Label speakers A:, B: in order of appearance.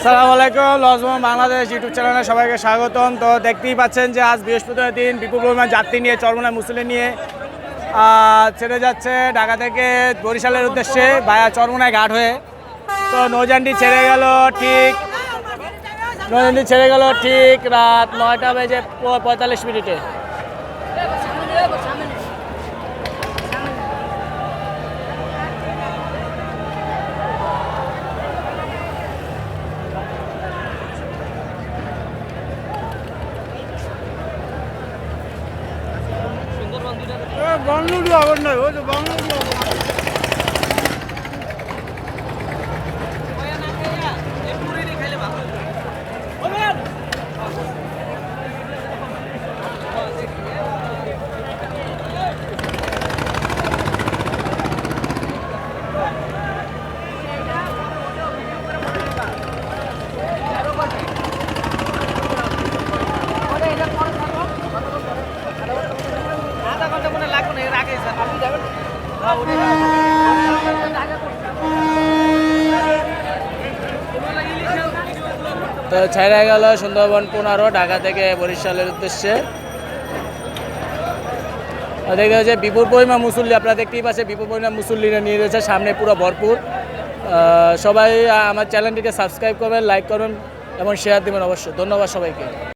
A: আসসালামু আলাইকুম, লজমন বাংলাদেশ ইউটিউব চ্যানেলে সবাইকে স্বাগতম। তো দেখতেই পাচ্ছেন যে আজ বৃহস্পতিবার দিন বিপুল পরিমাণ যাত্রী নিয়ে চরমোনাই মুসল্লি নিয়ে ছেড়ে যাচ্ছে ঢাকা থেকে বরিশালের উদ্দেশ্যে ভায়া চরমোনাই ঘাট হয়ে। তো নৌযানটি ছেড়ে গেল ঠিক রাত 9:45 বাংলুরু আবার নয়, ওই তো বাংলুরু। তো ছেড়ে গেল সুন্দরবন 15 ঢাকা থেকে বরিশালের উদ্দেশ্যে। দেখতে যে বিপুল পরিমাণ মুসল্লি, আপনারা দেখতেই পাচ্ছেন বিপুল পরিমাণ মুসল্লিরা নিয়ে রয়েছে, সামনে পুরো ভরপুর। সবাই আমার চ্যানেলটিকে সাবস্ক্রাইব করবেন, লাইক করবেন এবং শেয়ার দেবেন অবশ্যই। ধন্যবাদ সবাইকে।